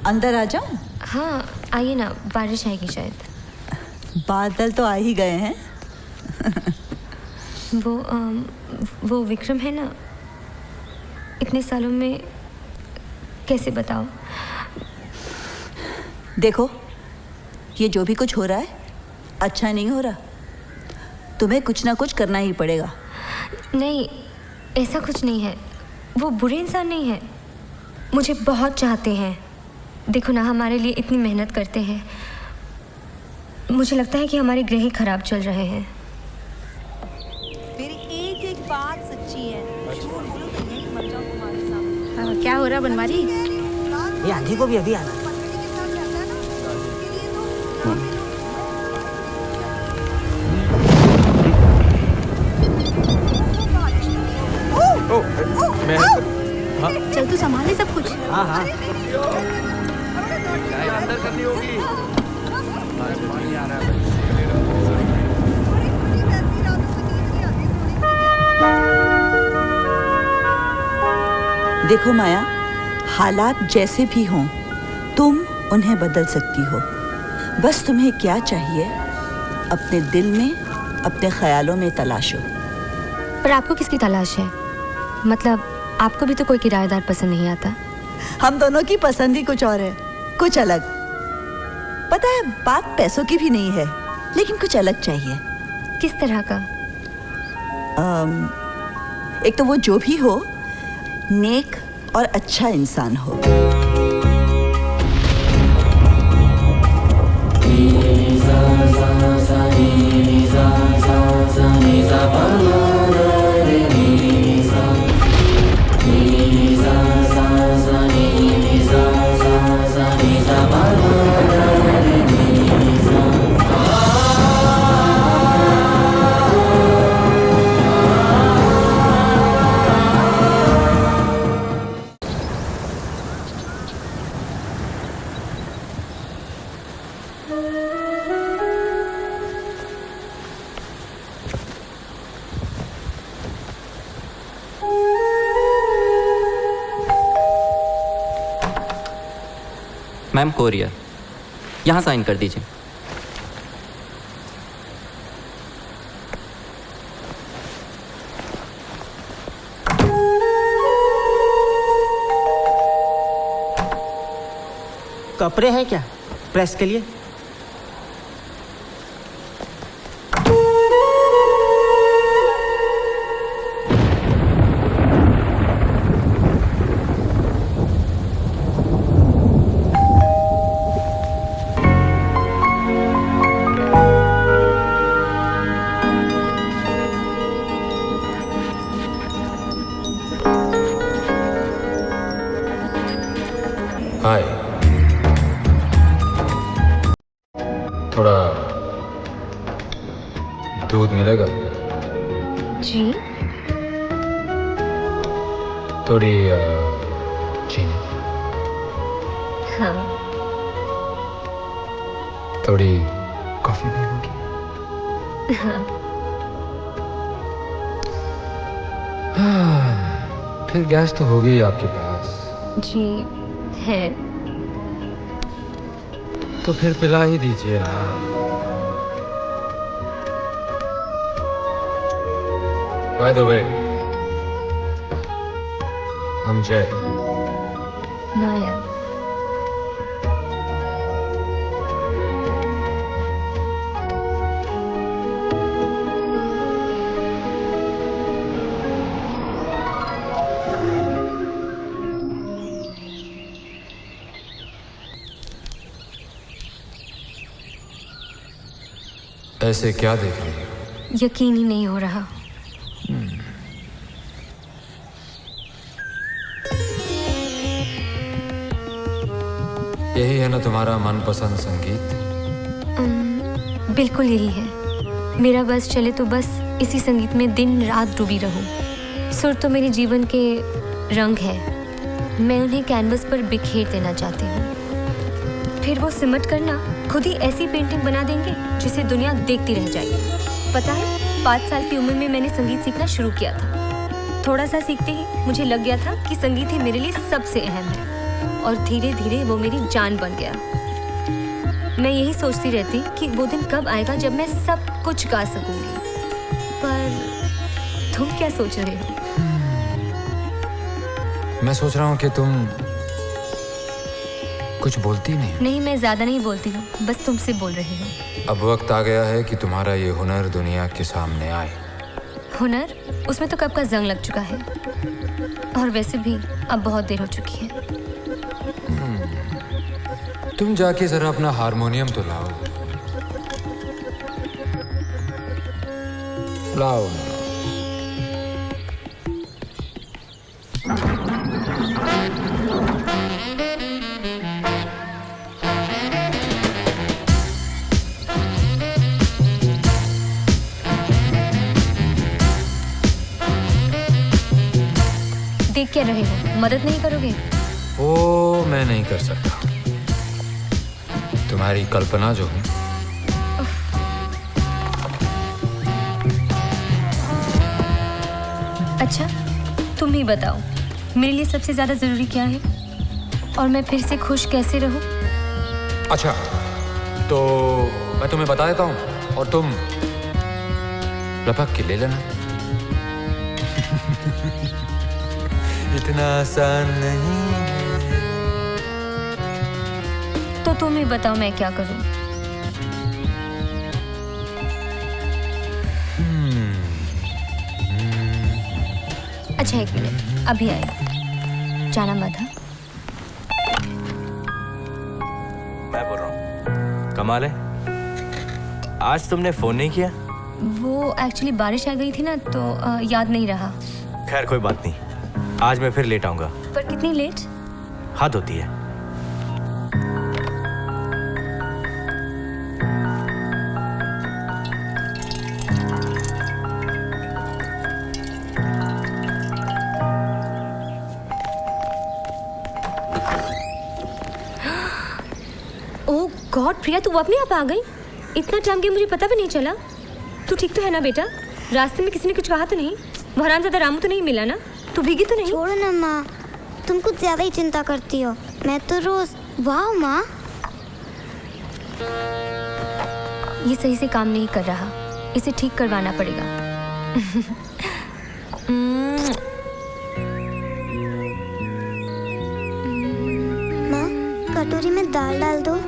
अंदर आ जाऊं? हाँ आइए ना, बारिश आएगी शायद। बादल तो आ ही गए हैं। वो विक्रम है ना, इतने सालों में कैसे बताओ। देखो, ये जो भी कुछ हो रहा है अच्छा नहीं हो रहा। तुम्हें कुछ ना कुछ करना ही पड़ेगा। नहीं, ऐसा कुछ नहीं है। वो बुरे इंसान नहीं है, मुझे बहुत चाहते हैं। देखो ना, हमारे लिए इतनी मेहनत करते हैं। मुझे लगता है कि हमारे ग्रह खराब चल रहे हैं। मेरी एक एक बात सच्ची है। झूठ बोलो तो यहीं मर जाओ तुम्हारे सामने। क्या हो रहा बनवारी? ये आंधी को भी अभी आना। चल तू संभाले सब कुछ। हाँ हाँ। अंदर करनी होगी। पानी आ रहा है। देखो माया, हालात जैसे भी हों तुम उन्हें बदल सकती हो। बस तुम्हें क्या चाहिए, अपने दिल में, अपने ख्यालों में तलाशो। पर आपको किसकी तलाश है? मतलब आपको भी तो कोई किराएदार पसंद नहीं आता। हम दोनों की पसंद ही कुछ और है, कुछ अलग। पता है, बात पैसों की भी नहीं है, लेकिन कुछ अलग चाहिए। किस तरह का? एक तो वो जो भी हो, नेक और अच्छा इंसान हो। मैम कोरियर, यहाँ साइन कर दीजिए। कपड़े हैं क्या प्रेस के लिए? हाय, थोड़ा दूध मिलेगा? जी। थोड़ी चीनी, हाँ। थोड़ी कॉफी भी होगी? हाँ, फिर गैस तो होगी आपके पास। जी है। तो फिर पिला ही दीजिए ना। बाय द वे, हम जय। माया। ऐसे क्या देख रही हो? यकीन ही नहीं हो रहा। यही है ना तुम्हारा मनपसंद संगीत? बिल्कुल यही है। मेरा बस चले तो बस इसी संगीत में दिन रात डूबी रहूं। सुर तो मेरे जीवन के रंग है, मैं उन्हें कैनवस पर बिखेर देना चाहती हूँ। फिर वो सिमट कर ना खुद ही ऐसी पेंटिंग बना देंगे जिसे दुनिया देखती रह जाएगी। पता है, 5 साल की उम्र में मैंने संगीत सीखना शुरू किया था। थोड़ा सा सीखते ही मुझे लग गया था कि संगीत ही मेरे लिए सबसे अहम है। और धीरे धीरे वो मेरी जान बन गया। मैं यही सोचती रहती कि वो दिन कब आएगा जब मैं सब कुछ गा सकूंगी। पर तुम क्या सोच रहे हो? मैं सोच रहा हूँ कि तुम कुछ बोलती नहीं। नहीं, मैं ज्यादा नहीं बोलती हूँ, बस तुमसे बोल रही हूँ। अब वक्त आ गया है कि तुम्हारा ये हुनर दुनिया के सामने आए। हुनर? उसमें तो कब का जंग लग चुका है, और वैसे भी अब बहुत देर हो चुकी है। तुम जाके जरा अपना हारमोनियम तो लाओ। लाओ। देख क्या रहे हो? मदद नहीं करोगे? ओ, मैं नहीं कर सकता। तुम्हारी कल्पना जो है। अच्छा, तुम ही बताओ, मेरे लिए सबसे ज्यादा जरूरी क्या है, और मैं फिर से खुश कैसे रहूं? अच्छा, तो मैं तुम्हें बता देता हूँ और तुम लपक के ले लेना। इतना आसान नहीं है। तो तुम ही बताओ मैं क्या करूं? अच्छा, एक मिनट, अभी आए। जाना मत। मैं बोल रहा हूँ। कमाल है, आज तुमने फोन नहीं किया? वो एक्चुअली बारिश आ गई थी ना, तो याद नहीं रहा। खैर कोई बात नहीं, आज मैं फिर लेट आऊंगा। पर कितनी लेट? हद होती है। ओह गॉड प्रिया, तू अपने आप आ गई? इतना टाइम के मुझे पता भी नहीं चला। तू ठीक तो है ना बेटा? रास्ते में किसी ने कुछ कहा तो नहीं? वो हरामजादा रामू तो नहीं मिला ना? तू भीगी तो नहीं? छोड़ो ना माँ, तुम कुछ ज्यादा ही चिंता करती हो। मैं तो रोज। वाह माँ, ये सही से काम नहीं कर रहा, इसे ठीक करवाना पड़ेगा। माँ कटोरी में दाल डाल दो।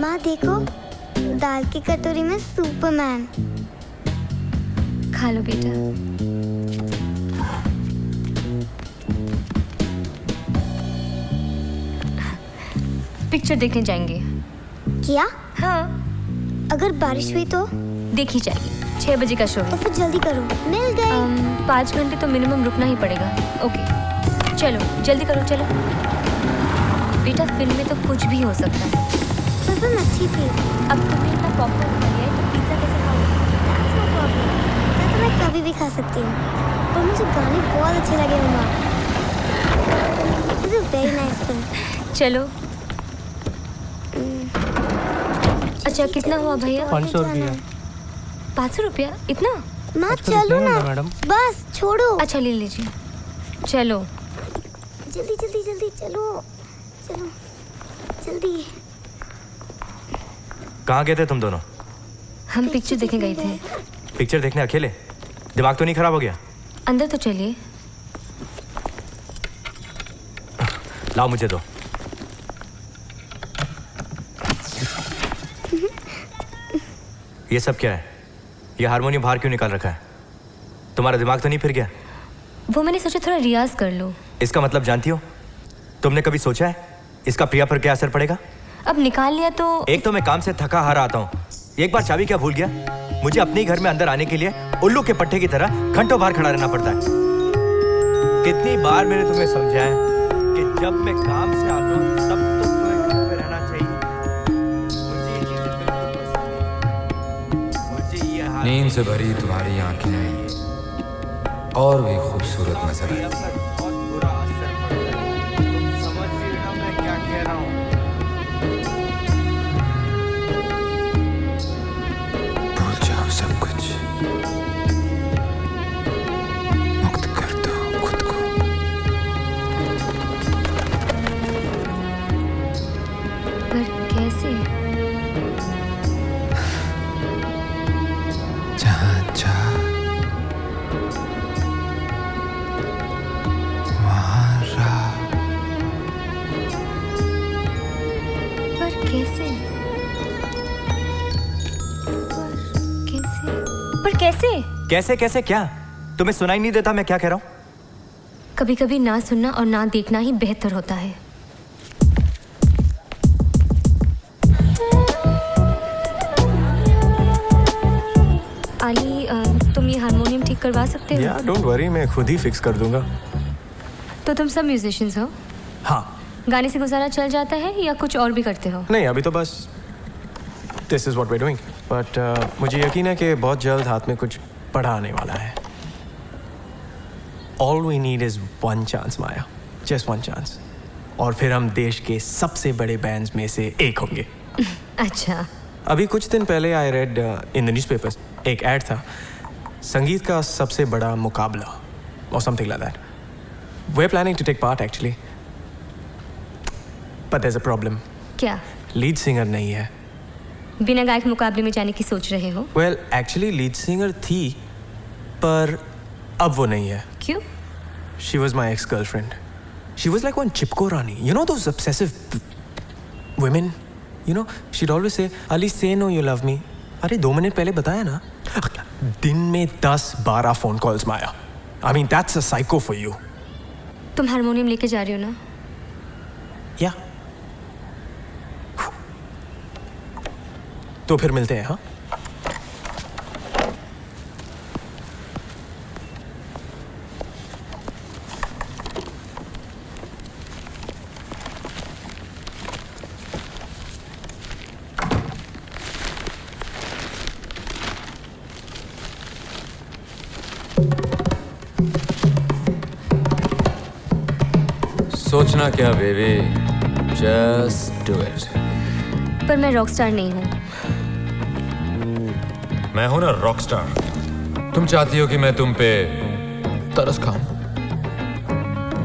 माँ देखो, दाल की कटोरी में सुपरमैन। खा लो बेटा। पिक्चर देखने जाएंगे। क्या? हाँ, अगर बारिश हुई तो? देख ही जाएगी। 6 बजे का शो तो है। फिर जल्दी करो, मिल गए। 5 घंटे तो मिनिमम रुकना ही पड़ेगा। ओके चलो जल्दी करो, चलो। बेटा फिल्म में तो कुछ भी हो सकता है। तो फिल्म अच्छी थी। अब तुमने इतना पॉपकॉर्न खा लिया है तो पिज्जा कैसे खाओगे? That's no problem. पिज्जा तो मैं कभी भी खा सकती हूँ। और मुझे गाने बहुत अच्छे लगे मम्मा। This is very nice film. चलो। अच्छा कितना हुआ भैया? 500 रुपया। 500 रुपया? इतना? माँ चलो ना मैडम। बस छोड़ो। अच्छा ले लीजिए। चलो जल्दी जल्दी जल्दी चलो चलो जल्दी। कहाँ गए थे तुम दोनों? हम पिक्चर देखने गए थे। पिक्चर देखने अकेले? दिमाग तो नहीं खराब हो गया? अंदर तो चलिए। लाओ मुझे दो। ये सब क्या है? ये हारमोनियम बाहर क्यों निकाल रखा है? तुम्हारा दिमाग तो नहीं फिर गया? वो मैंने सोचा थोड़ा रियाज कर लो। इसका मतलब जानती हो? तुमने कभी सोचा है इसका प्रिया पर क्या असर पड़ेगा? अब निकाल लिया तो। एक तो मैं काम से थका हारा आता हूँ, एक बार चाबी क्या भूल गया? मुझे अपने घर में अंदर आने के लिए उल्लू के पट्टे की तरह घंटों बाहर खड़ा रहना पड़ता है। कितनी बार मैंने तुम्हें समझाया है कि जब मैं काम से आता हूँ तब तो तुम्हें घर पे रहना चाहिए। मुझे ये चीजें बिल्कुल पसंद नहीं। मुझे ये हाल नींद से भरी तुम्हारी आंखें और भी खूबसूरत नजर आई। बहुत बुरा असर पड़ रहा है। तुम समझ रही हो ना मैं क्या कह रहा हूँ? कैसे? कैसे कैसे क्या? तुम्हें सुनाई नहीं देता मैं क्या कह रहा हूँ? कभी कभी ना सुनना और ना देखना ही बेहतर होता है। आली, तुम ये हारमोनियम ठीक करवा सकते हो? यार डोंट वरी, मैं खुद ही फिक्स कर दूंगा। तो तुम सब म्यूजिशियंस हो? हाँ। गाने से गुजारा चल जाता है या कुछ और भी करते हो? नहीं, अभी तो बस this is what we are doing, but मुझे यकीन है कि बहुत जल्द हाथ में कुछ बड़ा आने वाला है। All we need is one chance Maya, just one chance, और फिर हम देश के सबसे बड़े बैंड्स में से एक होंगे। अच्छा। अभी कुछ दिन पहले I read in the newspapers एक ऐड था, संगीत का सबसे बड़ा मुकाबला और something like that. We are planning to take part actually, but there is a problem. क्या? लीड सिंगर नहीं है। बिना गायक मुकाबले में जाने की सोच रहे हो? वेल एक्चुअली लीड सिंगर थी, पर अब वो नहीं है। क्यों? She was my ex girlfriend. She was like one Chipko Rani, you know those obsessive women, you know, she'd always say, Ali, say no you love me. अरे 2 minute पहले बताया ना। दिन में 10-12 phone calls Maya. I mean that's a psycho for you. तुम harmonium लेके जा रही हो ना? या तो फिर मिलते हैं। हाँ, सोचना क्या बेबी, जस्ट डू इट। पर मैं रॉकस्टार नहीं हूँ। मैं हूं ना रॉकस्टार। तुम चाहती हो कि मैं तुम पे तरस खाऊं?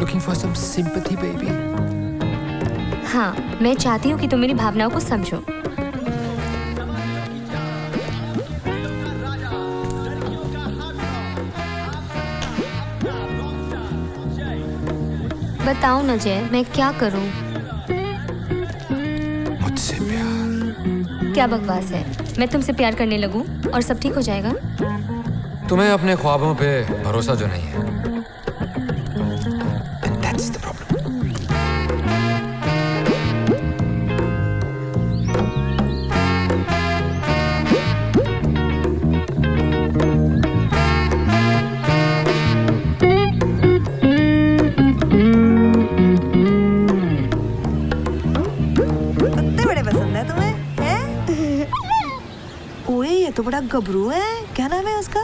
Looking for some sympathy baby. हाँ, मैं चाहती हूँ कि तुम मेरी भावनाओं को समझो। बताओ ना जय, मैं क्या करूं? मुझसे प्यार। क्या बकवास है? मैं तुमसे प्यार करने लगूं और सब ठीक हो जाएगा? तुम्हें अपने ख्वाबों पे भरोसा जो नहीं है, that's the problem. तो बड़ा गबरू है। क्या नाम है उसका?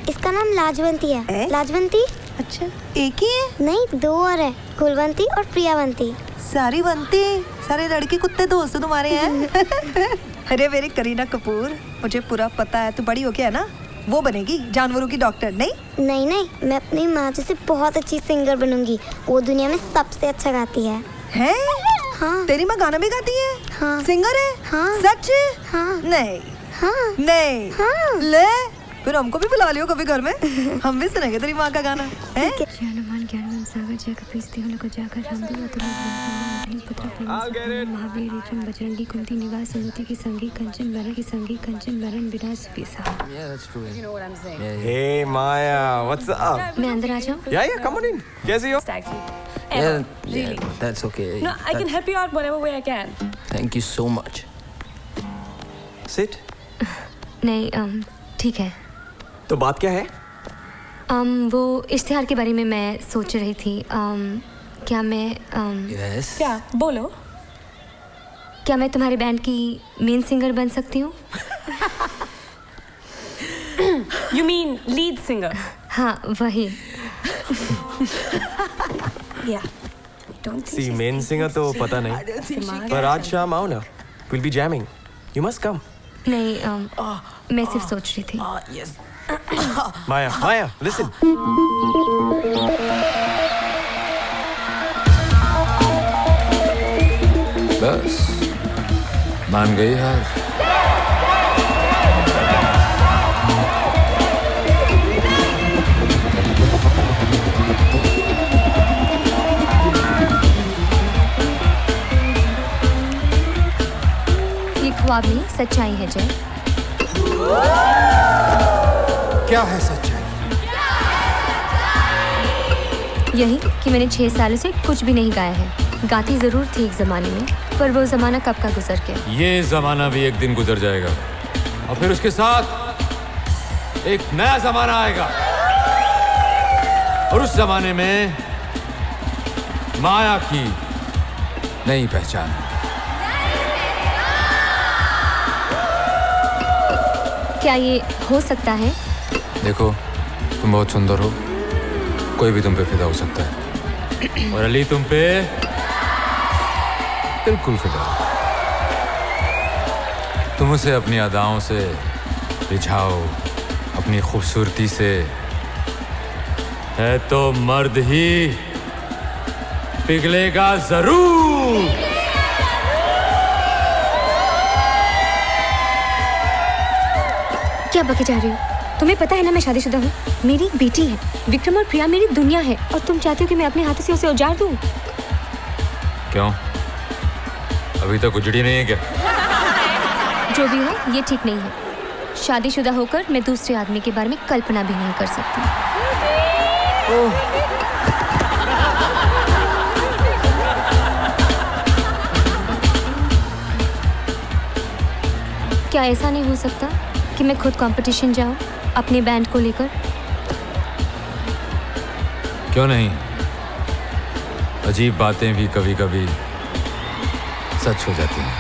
इसका नाम लाजवंती है। लाजवंती? अच्छा, एक ही है? नहीं, 2 और है, कुलवंती और प्रियावंती। सारी बनती, सारे लड़के कुत्ते दोस्त तुम्हारे हैं। अरे मेरी करीना कपूर, मुझे पूरा पता है, तू बड़ी हो के है ना वो बनेगी जानवरों की डॉक्टर। नहीं नहीं नहीं, मैं अपनी माँ जैसे बहुत अच्छी सिंगर बनूंगी। वो दुनिया में सबसे अच्छा गाती है। हैं? हाँ। तेरी माँ गाना भी गाती है? हाँ। सिंगर है? हाँ। सच? हाँ। नहीं। हाँ। नहीं। हाँ। ले फिर हमको भी बुला लियो कभी घर में, हम भी सुनेंगे तेरी माँ का गाना। हैं? हनुमान ज्ञान सागर जय कपीस को जाकर रामदेव पुत्र महावीर विक्रम बजरंगी कुंती निवास सुमति की संगी कंचन वरण की संगी कंचन वरण विराज सुपेसा। हे माया, व्हाट्स अप? मैं अंदर आ जाऊं? या कम ऑन इन। कैसी हो? Yeah, that's okay. No, I can help you out whatever way I can. Thank you so much. Sit. नहीं, ठीक है। तो बात क्या है? वो इश्तिहार के बारे में मैं सोच रही थी। क्या मैं Yes. क्या? बोलो। क्या मैं तुम्हारे बैंड की मेन सिंगर बन सकती हूँ? You mean lead singer? हाँ, वही। Yeah. Don't think see main singer तो पता नहीं, पर आज शाम आओ ना, will be jamming, you must come. नहीं, मैं सिर्फ सोच रही थी। Yes. माया, माया, लिसन। बस मान गई हार। ये ख्वाब नहीं, सच्चाई है जय। क्या है सच्चाई? यही कि मैंने 6 सालों से कुछ भी नहीं गाया है। गाती ज़रूर थी एक ज़माने में, पर वो ज़माना कब का गुजर गया। ये ज़माना भी एक दिन गुजर जाएगा और फिर उसके साथ एक नया ज़माना आएगा और उस ज़माने में माया की नई पहचान है। क्या ये हो सकता है? देखो, तुम बहुत सुंदर हो, कोई भी तुम पे फिदा हो सकता है और अली तुम पे बिल्कुल फिदा। तुम उसे अपनी अदाओं से रिझाओ, अपनी खूबसूरती से, है तो मर्द ही पिघलेगा जरूर। क्या बके जा रही हो? तुम्हें पता है ना मैं शादीशुदा हूँ। मेरी एक बेटी है, विक्रम और प्रिया मेरी दुनिया है, और तुम चाहते हो कि मैं अपने हाथों से उसे उजाड़ दूँ? क्यों, अभी तक उजड़ी नहीं है क्या? जो भी हो, ये ठीक नहीं है। शादीशुदा होकर मैं दूसरे आदमी के बारे में कल्पना भी नहीं कर सकती। क्या ऐसा नहीं हो सकता कि मैं खुद कंपटीशन जाऊं अपने बैंड को लेकर? क्यों नहीं? अजीब बातें भी कभी कभी सच हो जाती हैं।